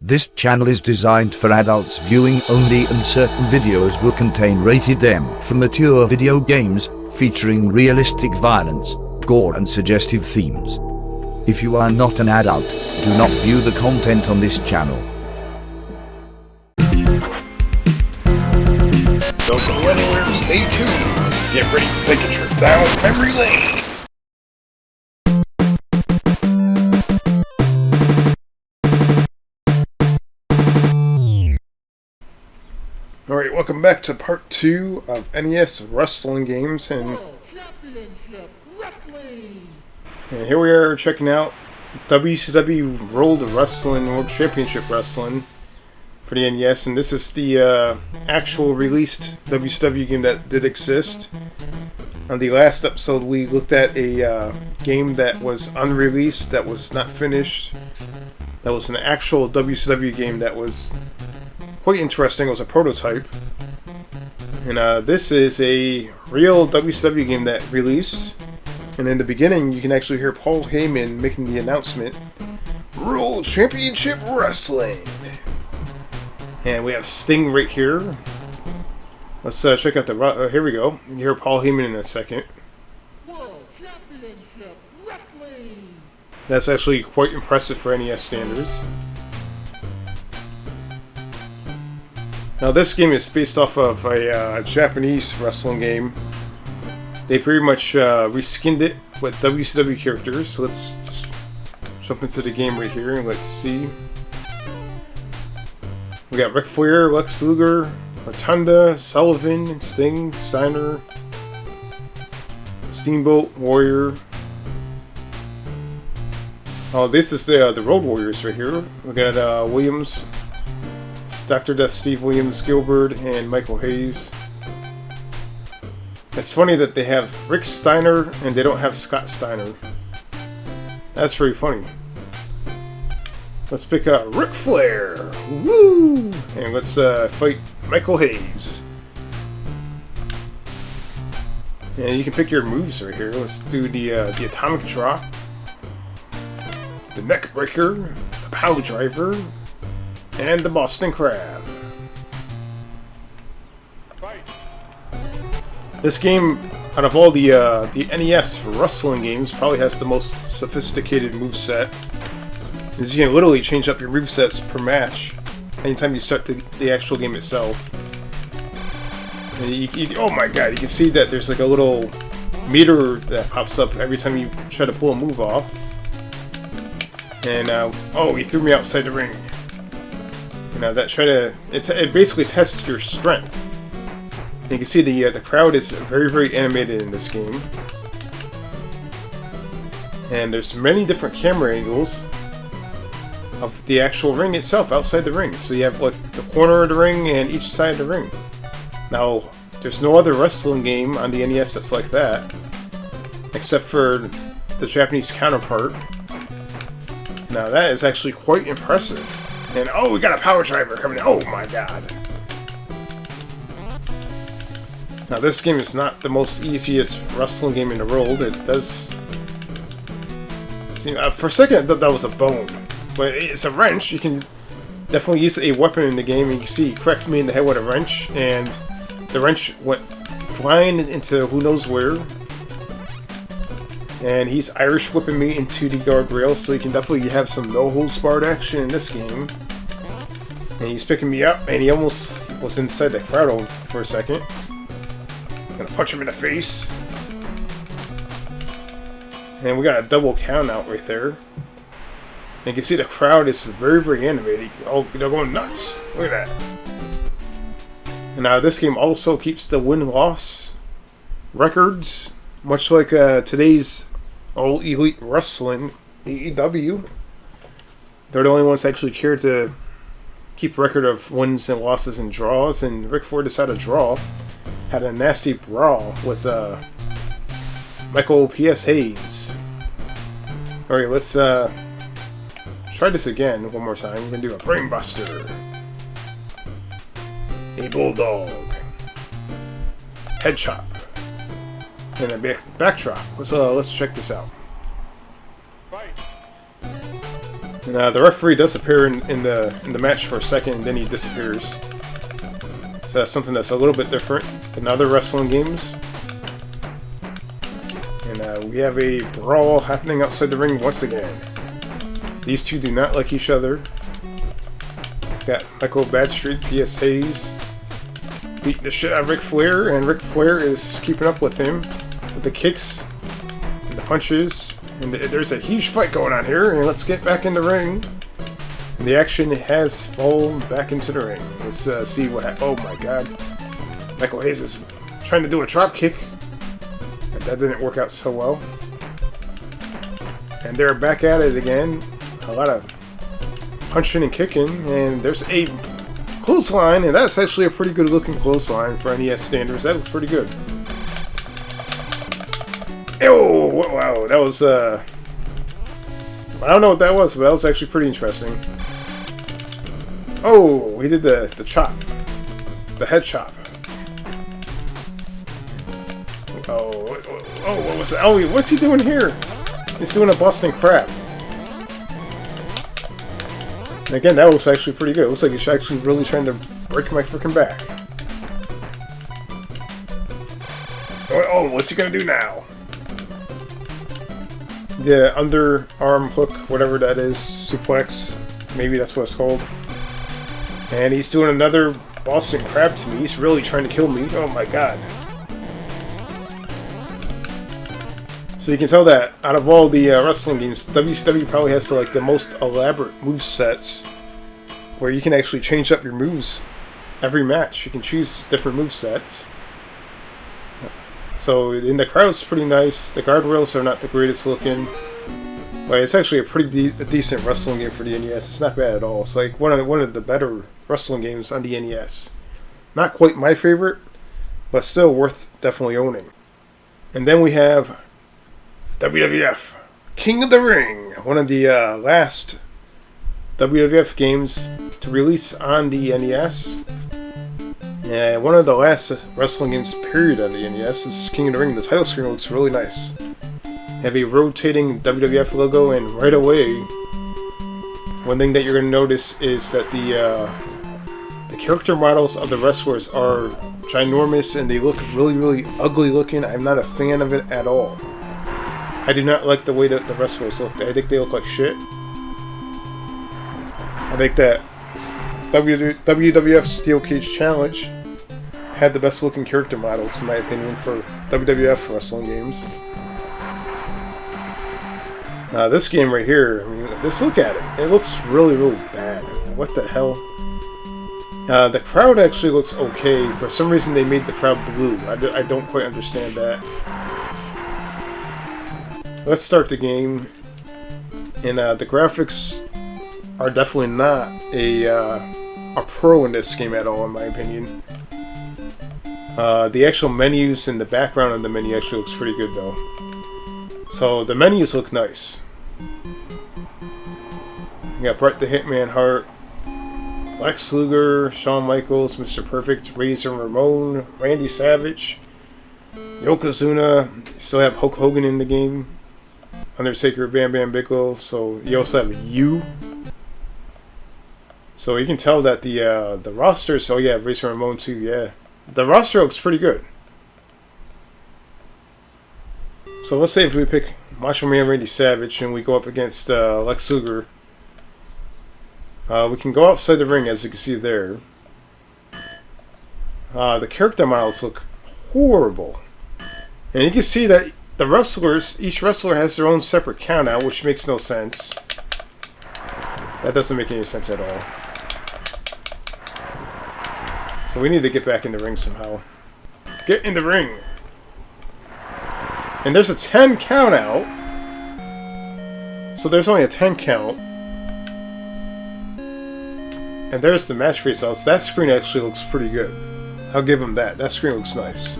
This channel is designed for adults viewing only, and certain videos will contain rated M for mature video games, featuring realistic violence, gore and suggestive themes. If you are not an adult, do not view the content on this channel. Don't go anywhere, stay tuned. Get ready to take a trip down memory lane. Alright, welcome back to part 2 of NES wrestling games, and here we are checking out WCW World Championship Wrestling for the NES, and this is the actual released WCW game that did exist. On the last episode we looked at a game that was unreleased, that was not finished, that was an actual WCW game that was quite interesting. It was a prototype, and this is a real WCW game that released. And in the beginning, you can actually hear Paul Heyman making the announcement: "World Championship Wrestling." And we have Sting right here. Let's check out the. Here we go. You hear Paul Heyman in a second. World Championship Wrestling. That's actually quite impressive for NES standards. Now this game is based off of a Japanese wrestling game. They pretty much reskinned it with WCW characters. So let's just jump into the game right here and let's see. We got Ric Flair, Lex Luger, Rotunda, Sullivan, Sting, Steiner, Steamboat, Warrior. Oh, this is the Road Warriors right here. We got Williams, Dr. Death, Steve Williams, Gilbert, and Michael Hayes. It's funny that they have Rick Steiner and they don't have Scott Steiner. That's pretty funny. Let's pick Ric Flair. Woo! And let's fight Michael Hayes. And you can pick your moves right here. Let's do the Atomic Drop, the Neck Breaker, the Power Driver, and the Boston Crab. This game, out of all the NES wrestling games, probably has the most sophisticated moveset. Because you can literally change up your movesets per match anytime you start the actual game itself. And oh my god, you can see that there's like a little meter that pops up every time you try to pull a move off. And oh, he threw me outside the ring. Now that it basically tests your strength. And you can see the crowd is very animated in this game, and there's many different camera angles of the actual ring itself outside the ring. So you have like the corner of the ring and each side of the ring. Now there's no other wrestling game on the NES that's like that, except for the Japanese counterpart. Now that is actually quite impressive. And oh, we got a power driver coming in. Oh my god. Now this game is not the most easiest wrestling game in the world. It does seem, for a second I thought that was a bone. But it's a wrench. You can definitely use a weapon in the game. And you can see he cracked me in the head with a wrench. And the wrench went flying into who knows where. And he's Irish whipping me into the guardrail, so you can definitely have some no-holds-barred action in this game. And he's picking me up, and he almost was inside the crowd for a second. I'm gonna punch him in the face. And we got a double count out right there. And you can see the crowd is very animated. Oh, they're going nuts. Look at that. And now this game also keeps the win-loss records, much like today's All Elite Wrestling, AEW. They're the only ones that actually care to keep record of wins and losses and draws, and Ric Flair decided to draw. Had a nasty brawl with Michael P.S. Hayes. Alright, let's try this again one more time. We're going to do a Brainbuster, a Bulldog, Head Chop, and a backdrop. Let's check this out. And the referee does appear in the match for a second, and then he disappears. So that's something that's a little bit different than other wrestling games. And we have a brawl happening outside the ring once again. These two do not like each other. Got Michael Badstreet, P.S. Hayes beating the shit out of Ric Flair, and Ric Flair is keeping up with him with the kicks and the punches. And there's a huge fight going on here, and let's get back in the ring. And the action has fallen back into the ring. Let's see what happens. Oh my god. Michael Hayes is trying to do a drop kick, and that didn't work out so well. And they're back at it again. A lot of punching and kicking, and there's a clothesline, and that's actually a pretty good looking clothesline for NES standards. That looks pretty good. Oh, wow, that was, I don't know what that was, but that was actually pretty interesting. Oh, we did the chop. The head chop. Oh, what was that? Oh, what's he doing here? He's doing a Boston Crab. And again, that looks actually pretty good. It looks like he's actually really trying to break my freaking back. Oh, what's he gonna do now? The underarm hook, whatever that is, suplex, maybe that's what it's called. And he's doing another Boston Crab to me. He's really trying to kill me. Oh my god. So you can tell that out of all the wrestling games, WCW probably has the most elaborate move sets, where you can actually change up your moves every match. You can choose different move sets. So in the crowd, it's pretty nice. The guardrails are not the greatest looking, but it's actually a pretty decent wrestling game for the NES. It's not bad at all. It's like one of the better wrestling games on the NES. Not quite my favorite, but still worth definitely owning. And then we have WWF King of the Ring, one of the last WWF games to release on the NES. And one of the last wrestling games period on the NES is King of the Ring. The title screen looks really nice. Have a rotating WWF logo, and right away, one thing that you're going to notice is that the character models of the wrestlers are ginormous, and they look really, really ugly looking. I'm not a fan of it at all. I do not like the way that the wrestlers look. I think they look like shit. I think that WWF Steel Cage Challenge had the best looking character models, in my opinion, for WWF wrestling games. This game right here, I mean, just look at it. It looks really, really bad. What the hell? The crowd actually looks okay. For some reason they made the crowd blue. I don't quite understand that. Let's start the game. And the graphics are definitely not a pro in this game at all, in my opinion. The actual menus and the background of the menu actually looks pretty good, though. So the menus look nice. You got Bret the Hitman Hart, Lex Luger, Shawn Michaels, Mr. Perfect, Razor Ramon, Randy Savage, Yokozuna. You still have Hulk Hogan in the game. Undertaker, Bam Bam Bigelow. So you also have you. So you can tell that the roster. So yeah, Razor Ramon too. Yeah, the roster looks pretty good. So let's say if we pick Macho Man Randy Savage and we go up against Lex Luger, we can go outside the ring, as you can see there. The character models look horrible, and you can see that the wrestlers, each wrestler has their own separate count out, which makes no sense. That doesn't make any sense at all. So we need to get back in the ring somehow. Get in the ring! And there's a 10 count out. So there's only a 10 count. And there's the match face-outs. That screen actually looks pretty good. I'll give him that. That screen looks nice.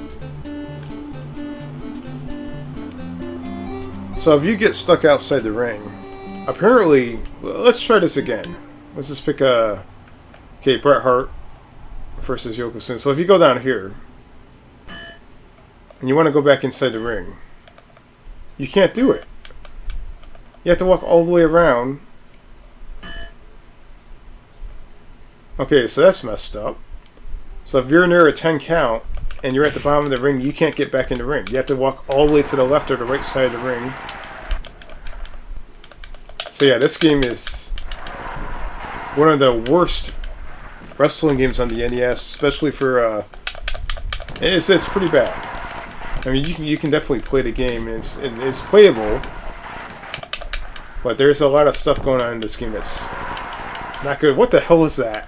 So if you get stuck outside the ring, apparently, well, let's try this again. Let's just pick okay, Bret Hart versus Yokozuna. So if you go down here, and you want to go back inside the ring, you can't do it. You have to walk all the way around Okay, so that's messed up. So if you're near a 10 count and you're at the bottom of the ring, you can't get back in the ring. You have to walk all the way to the left or the right side of the ring. So yeah, this game is one of the worst wrestling games on the NES, especially for it's pretty bad. I mean, you can definitely play the game, and it's playable, but there's a lot of stuff going on in this game that's not good. What the hell is that?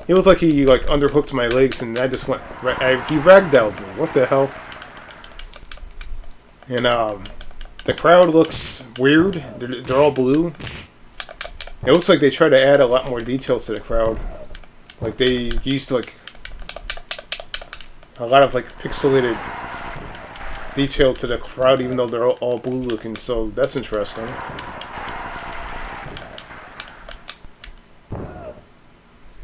It looked like he underhooked my legs, and I just went. He ragdolled me. What the hell? And the crowd looks weird. They're all blue. It looks like they try to add a lot more details to the crowd. Like they used a lot of pixelated detail to the crowd, even though they're all blue looking. So that's interesting.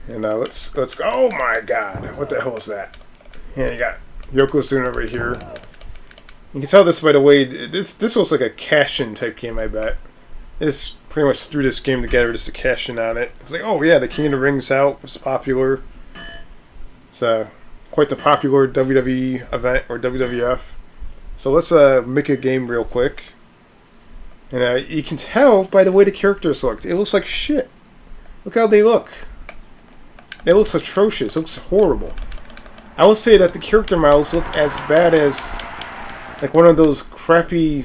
And let's go. Oh my God! What the hell is that? Yeah, you got Yokozuna right here. You can tell this by the way. This looks like a cash-in type game. I bet it's pretty much threw this game together just to cash in on it. It's like, oh yeah, the King of the Ring's out. It's popular. It's quite the popular WWE event or WWF. So let's make a game real quick. And you can tell by the way the characters look. It looks like shit. Look how they look. It looks atrocious. It looks horrible. I would say that the character models look as bad as one of those crappy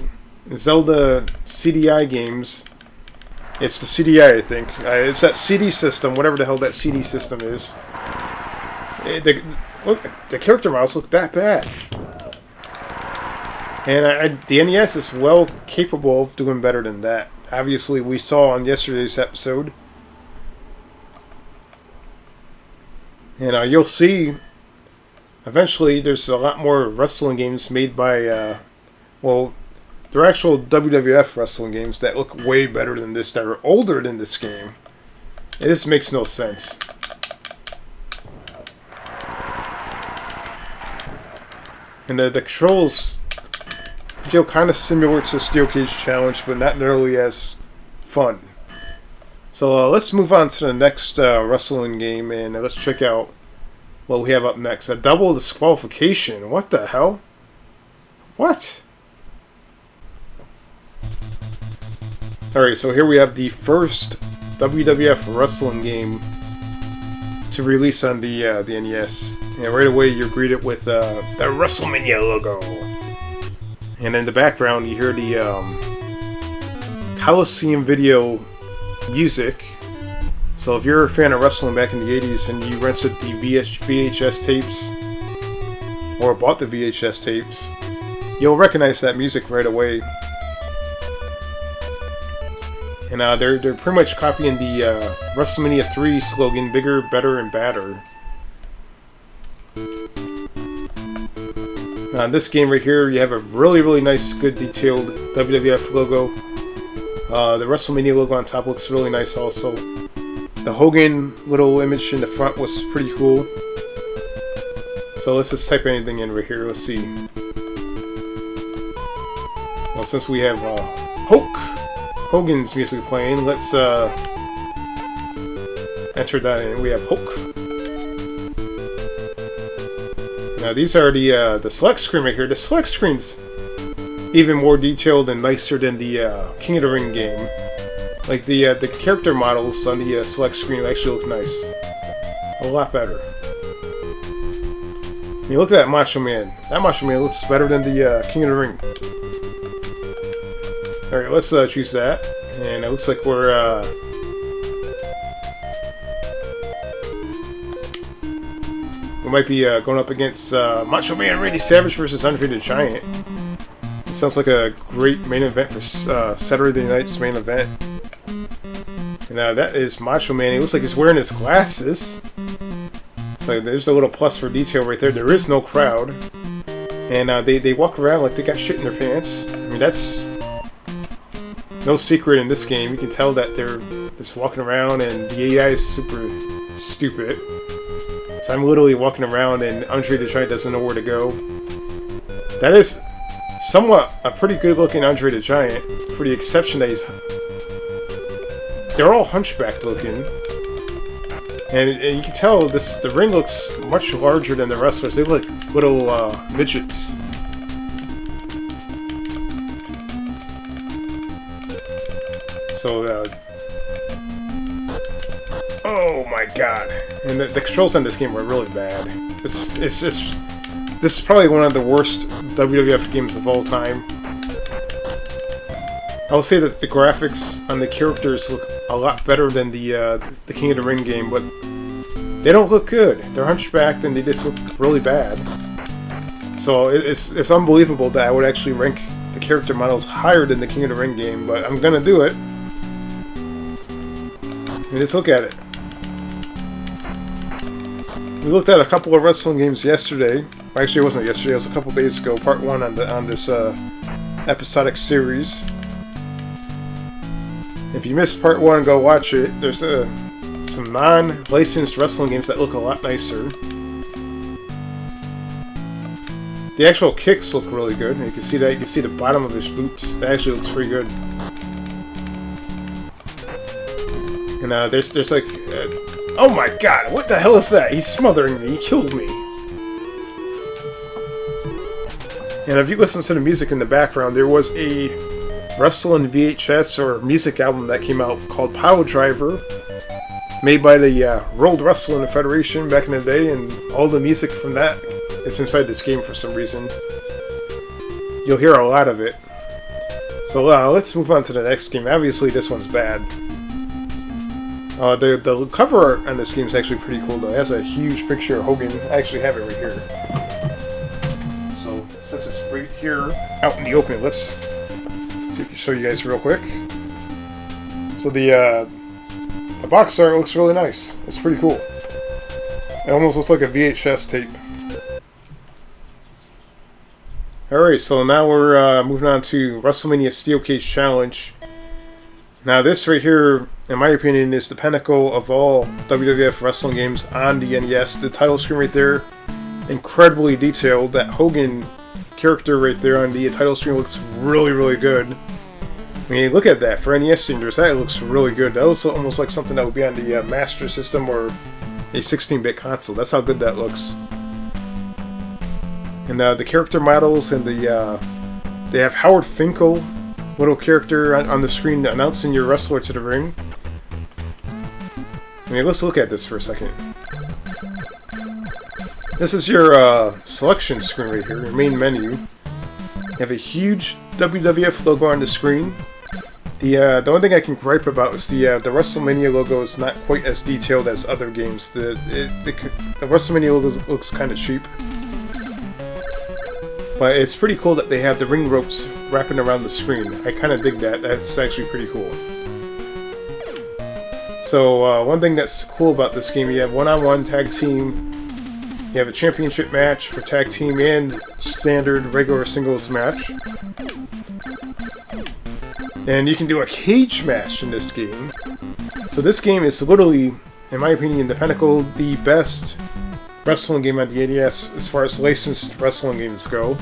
Zelda CDI games. It's the CDI, I think. It's that CD system, whatever the hell that CD system is. The character models look that bad. And the NES is well capable of doing better than that. Obviously, we saw on yesterday's episode. And you'll see, eventually, there's a lot more wrestling games made by, they're actual WWF wrestling games that look way better than this, that are older than this game. And this makes no sense. And the controls feel kind of similar to Steel Cage Challenge, but not nearly as fun. So let's move on to the next wrestling game, and let's check out what we have up next. A double disqualification. What the hell? What? Alright, so here we have the first WWF wrestling game to release on the NES. And right away you're greeted with the Wrestlemania logo. And in the background you hear the Coliseum video music. So if you're a fan of wrestling back in the 80s and you rented the VHS tapes or bought the VHS tapes, you'll recognize that music right away. And they're pretty much copying the WrestleMania 3 slogan, bigger, better, and badder. In this game right here, you have a really, really nice, good detailed WWF logo. The WrestleMania logo on top looks really nice also. The Hogan little image in the front was pretty cool. So let's just type anything in right here. Let's see. Well, since we have Hogan's music playing, let's enter that in. We have Hulk. Now these are the select screen right here. The select screen's even more detailed and nicer than the King of the Ring game. Like the character models on the select screen actually look nice. A lot better. I mean, look at that Macho Man. That Macho Man looks better than the King of the Ring. Alright, let's choose that. And it looks like we're we might be going up against Macho Man Randy Savage versus Andre the Giant. It sounds like a great main event for Saturday night's main event. And that is Macho Man. He looks like he's wearing his glasses. So there's a little plus for detail right there. There is no crowd. And they walk around like they got shit in their pants. I mean, that's no secret in this game. You can tell that they're just walking around and the AI is super stupid. So I'm literally walking around and Andre the Giant doesn't know where to go. That is somewhat a pretty good looking Andre the Giant, for the exception that they're all hunchbacked looking. And you can tell the ring looks much larger than the wrestlers. They look like little midgets. So, oh my god. And the controls on this game were really bad. This is probably one of the worst WWF games of all time. I will say that the graphics on the characters look a lot better than the King of the Ring game, but they don't look good. They're hunchbacked and they just look really bad. So it's unbelievable that I would actually rank the character models higher than the King of the Ring game, but I'm gonna do it. And let's look at it. We looked at a couple of wrestling games yesterday. Well, actually, it wasn't yesterday. It was a couple days ago. Part 1 on this episodic series. If you missed part 1, go watch it. There's some non-licensed wrestling games that look a lot nicer. The actual kicks look really good. You can see that. You can see the bottom of his boots. That actually looks pretty good. And there's like, oh my god, what the hell is that? He's smothering me. He killed me. And if you listen to the music in the background, there was a wrestling VHS or music album that came out called Power Driver, made by the World Wrestling Federation back in the day, and all the music from that is inside this game for some reason. You'll hear a lot of it. So let's move on to the next game. Obviously, this one's bad. The cover art on this game is actually pretty cool, though. It has a huge picture of Hogan. I actually have it right here. So, since it's right here, out in the open, let's see if I can show you guys real quick. So the box art looks really nice. It's pretty cool. It almost looks like a VHS tape. Alright, so now we're moving on to Wrestlemania Steel Cage Challenge. Now this right here, in my opinion, is the pinnacle of all WWF wrestling games on the NES. The title screen right there, incredibly detailed. That Hogan character right there on the title screen looks really, really good. I mean, look at that. For NES standards, that looks really good. That looks almost like something that would be on the Master System or a 16-bit console. That's how good that looks. And the character models and they have Howard Finkel, little character on the screen announcing your wrestler to the ring. I mean, let's look at this for a second. This is your selection screen right here, your main menu. You have a huge WWF logo on the screen. The only thing I can gripe about is the WrestleMania logo is not quite as detailed as other games. The WrestleMania logo looks kind of cheap. But it's pretty cool that they have the ring ropes wrapping around the screen. I kind of dig that. That's actually pretty cool. So one thing that's cool about this game, you have one-on-one tag team. You have a championship match for tag team and standard regular singles match. And you can do a cage match in this game. So this game is literally, in my opinion, the pinnacle, the best wrestling game on the NES as far as licensed wrestling games go.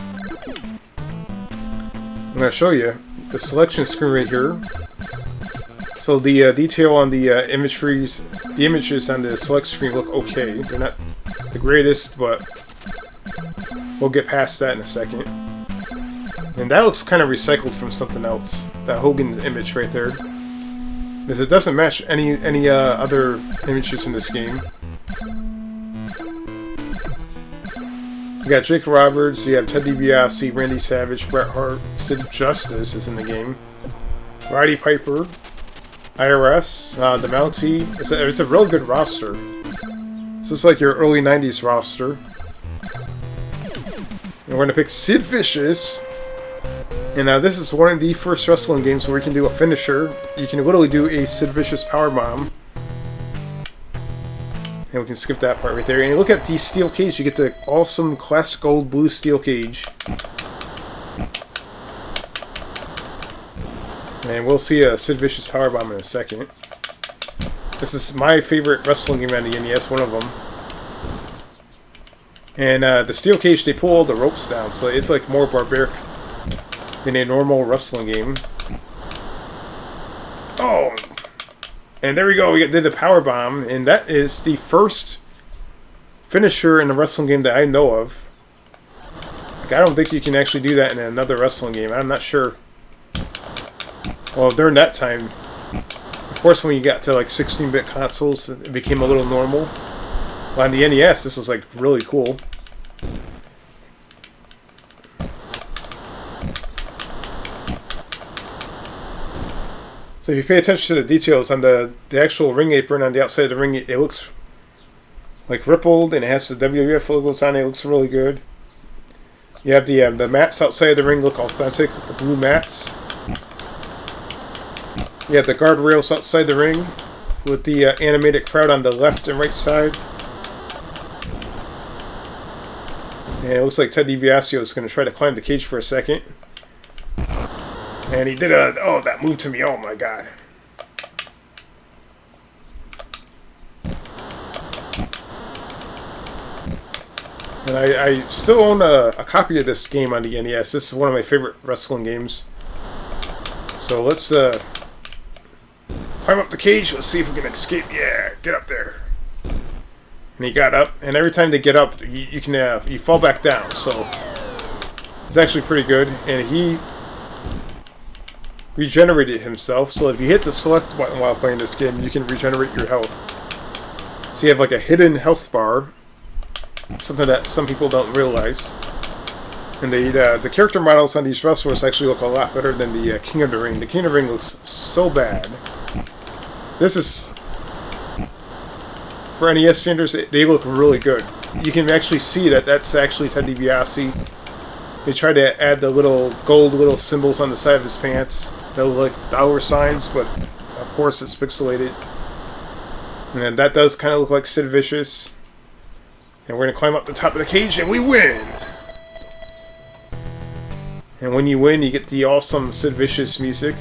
I'm going to show you the selection screen right here. So the detail on the images on the select screen look okay. They're not the greatest, but we'll get past that in a second. And that looks kind of recycled from something else. That Hogan image right there, because it doesn't match any other images in this game. You got Jake Roberts, you have Ted DiBiase, Randy Savage, Bret Hart, Sid Justice is in the game, Roddy Piper, IRS, the Mountie. It's a real good roster. So it's like your early 90s roster. And we're going to pick Sid Vicious. And this is one of the first wrestling games where we can do a finisher. You can literally do a Sid Vicious powerbomb. And we can skip that part right there. And you look at the steel cage, you get the awesome classic old blue steel cage. And we'll see a Sid Vicious powerbomb in a second. This is my favorite wrestling game on the NES, one of them. And the steel cage, they pull all the ropes down, so it's like more barbaric than a normal wrestling game. Oh! And there we go. We did the power bomb, and that is the first finisher in a wrestling game that I know of. Like, I don't think you can actually do that in another wrestling game. I'm not sure. Well, during that time, of course, when you got to like 16-bit consoles, it became a little normal. But on the NES, this was like really cool. So if you pay attention to the details on the actual ring apron on the outside of the ring, it looks like rippled, and it has the WWF logos on it. It looks really good. You have the mats outside of the ring look authentic, the blue mats. You have the guardrails outside the ring with the animated crowd on the left and right side. And it looks like Ted DiBiase is going to try to climb the cage for a second. And he did that move to me, oh my god. And I still own a copy of this game on the NES. This is one of my favorite wrestling games. So let's climb up the cage. Let's see if we can escape. Yeah, get up there. And he got up. And every time they get up, you can you fall back down. So it's actually pretty good. And he regenerated himself. So if you hit the select button while playing this game, you can regenerate your health. So you have like a hidden health bar. Something that some people don't realize. And the character models on these wrestlers actually look a lot better than the King of the Ring. The King of the Ring looks so bad. This is, for NES standards, they look really good. You can actually see that that's actually Ted DiBiase. They tried to add the little gold little symbols on the side of his pants. They look like dollar signs, but of course it's pixelated. And that does kind of look like Sid Vicious. And we're going to climb up the top of the cage, and we win! And when you win, you get the awesome Sid Vicious music.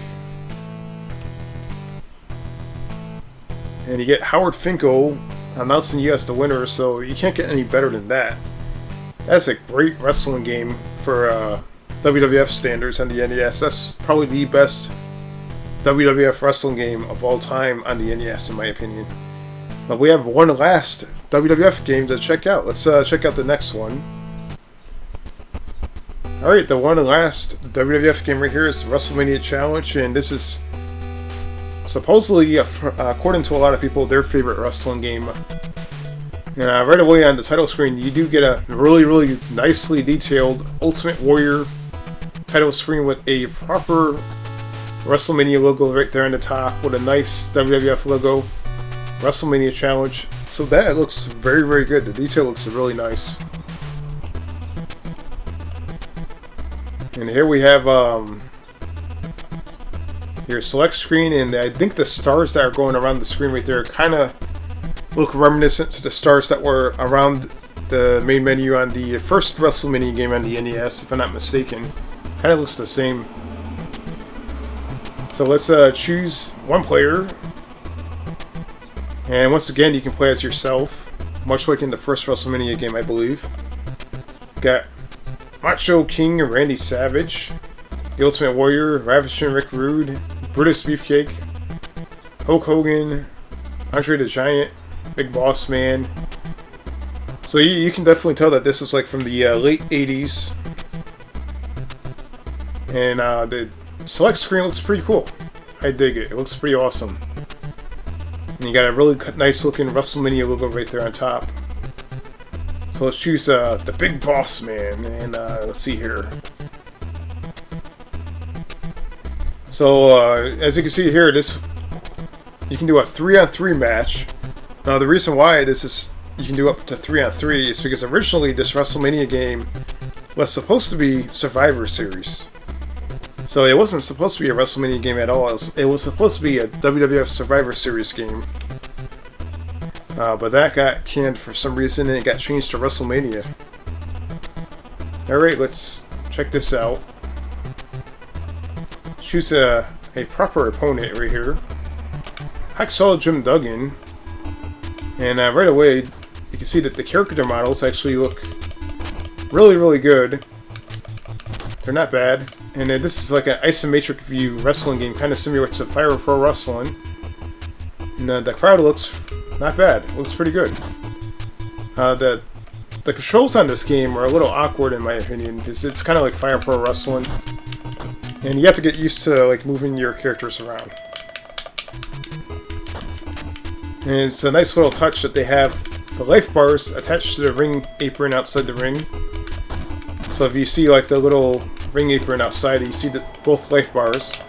And you get Howard Finkel announcing you as the winner, so you can't get any better than that. That's a great wrestling game for WWF standards on the NES. That's probably the best WWF wrestling game of all time on the NES, in my opinion. But we have one last WWF game to check out. Let's check out the next one. Alright, the one last WWF game right here is Wrestlemania Challenge, and this is supposedly, according to a lot of people, their favorite wrestling game. And right away on the title screen, you do get a really, really nicely detailed Ultimate Warrior title screen with a proper WrestleMania logo right there on the top with a nice WWF logo. Wrestlemania Challenge. So that looks very, very good. The detail looks really nice. And here we have your select screen, and I think the stars that are going around the screen right there kind of look reminiscent to the stars that were around the main menu on the first WrestleMania game on the NES, if I'm not mistaken. Kind of looks the same. So let's choose one player. And once again, you can play as yourself, much like in the first WrestleMania game, I believe. Got Macho King and Randy Savage, The Ultimate Warrior, Ravishing Rick Rude, Brutus Beefcake, Hulk Hogan, Andre the Giant, Big Boss Man. So you can definitely tell that this is like from the late 80s. And the select screen looks pretty cool. I dig it. It looks pretty awesome. And you got a really nice looking WrestleMania logo right there on top. So let's choose the Big Boss Man, and let's see here. So as you can see here, you can do a 3-on-3 match. Now the reason why this is you can do up to 3-on-3 is because originally this WrestleMania game was supposed to be Survivor Series. So it wasn't supposed to be a WrestleMania game at all. It was supposed to be a WWF Survivor Series game. But that got canned for some reason, and it got changed to WrestleMania. Alright, let's check this out. Choose a proper opponent right here. Hacksaw Jim Duggan. And right away, you can see that the character models actually look really, really good. They're not bad. And this is like an isometric view wrestling game, kind of similar to Fire Pro Wrestling. And the crowd looks not bad. It looks pretty good. The controls on this game are a little awkward in my opinion, because it's kind of like Fire Pro Wrestling. And you have to get used to like moving your characters around. And it's a nice little touch that they have the life bars attached to the ring apron outside the ring. So if you see like the little ring apron outside, you see both life bars.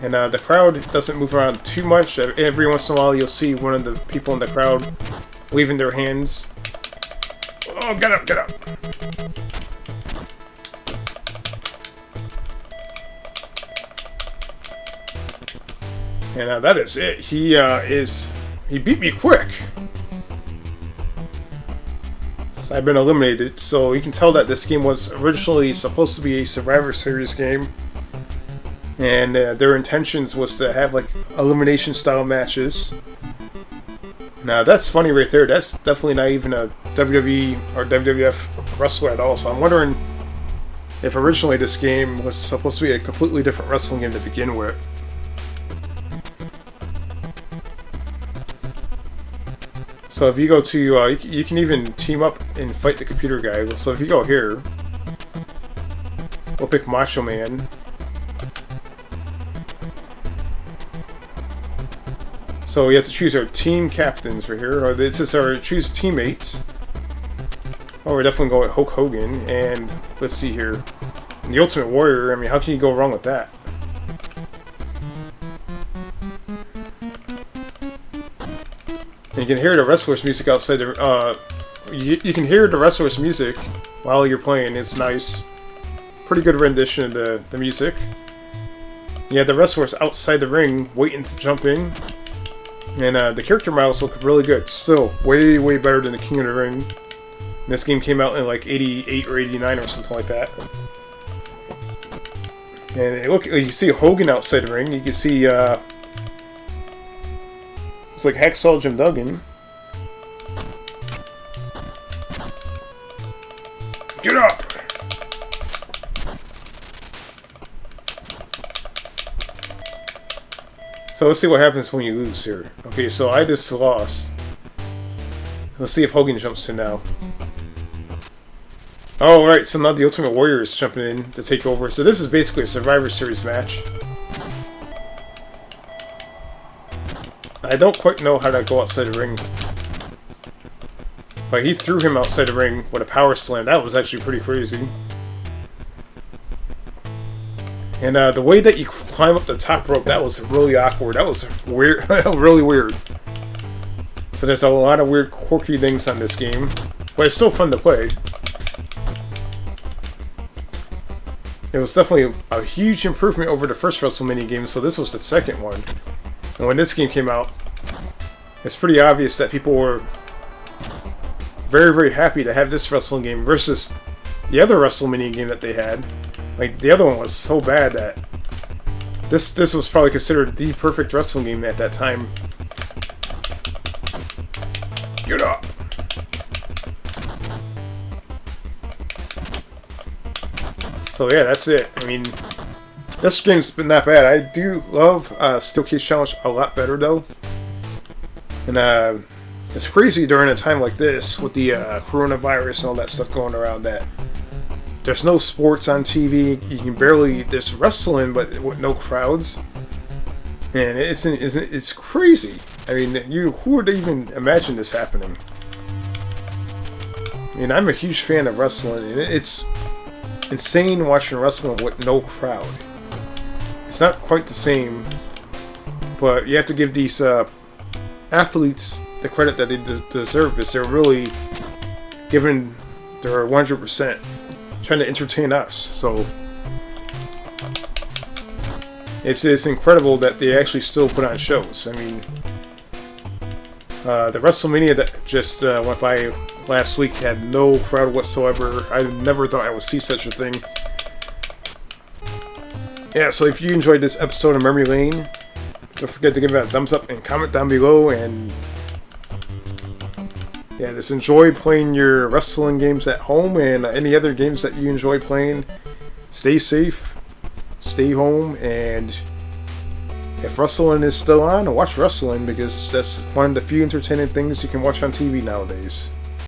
And the crowd doesn't move around too much. Every once in a while you'll see one of the people in the crowd waving their hands. Oh, get up, get up! And that is it. He beat me quick. So I've been eliminated, so you can tell that this game was originally supposed to be a Survivor Series game. And their intentions was to have like elimination style matches. Now that's funny right there. That's definitely not even a WWE or WWF wrestler at all. So I'm wondering if originally this game was supposed to be a completely different wrestling game to begin with. So if you go to, you can even team up and fight the computer guy. So if you go here, we'll pick Macho Man. So we have to choose our team captains right here, or this is our choose teammates. Oh, we're definitely going with Hulk Hogan, and let's see here. The Ultimate Warrior, I mean, how can you go wrong with that? And you can hear the wrestler's music outside the, you can hear the wrestler's music while you're playing. It's nice. Pretty good rendition of the music. You have the wrestlers outside the ring waiting to jump in. And the character models look really good. Still, way, way better than the King of the Ring. And this game came out in like 88 or 89 or something like that. And look, you can see Hogan outside the ring. You can see, it's like Hacksaw Jim Duggan. Get up! So let's see what happens when you lose here. Okay, so I just lost. Let's see if Hogan jumps in now. Oh, right, so now the Ultimate Warrior is jumping in to take over. So this is basically a Survivor Series match. I don't quite know how to go outside the ring. But he threw him outside the ring with a power slam. That was actually pretty crazy. And the way that you climb up the top rope, that was really awkward. That was weird, really weird. So there's a lot of weird, quirky things on this game. But it's still fun to play. It was definitely a huge improvement over the first Wrestlemania game, so this was the second one. And when this game came out, it's pretty obvious that people were very, very happy to have this wrestling game versus the other Wrestlemania game that they had. Like, the other one was so bad that this was probably considered the perfect wrestling game at that time. Get up! So yeah, that's it. I mean, this game's been not bad. I do love Steel Cage Challenge a lot better though. And it's crazy during a time like this with the coronavirus and all that stuff going around that there's no sports on TV. You can barely, there's wrestling but with no crowds. And it's crazy. I mean, who would even imagine this happening? I mean, I'm a huge fan of wrestling, and it's insane watching wrestling with no crowd. It's not quite the same, but you have to give these athletes the credit that they deserve, because they're really giving their 100%, trying to entertain us. So it's incredible that they actually still put on shows. I mean, the WrestleMania that just went by last week had no crowd whatsoever. I never thought I would see such a thing. Yeah, so if you enjoyed this episode of Memory Lane, don't forget to give it a thumbs up and comment down below. And yeah, just enjoy playing your wrestling games at home and any other games that you enjoy playing. Stay safe, stay home, and If wrestling is still on, watch wrestling, because that's one of the few entertaining things you can watch on TV nowadays.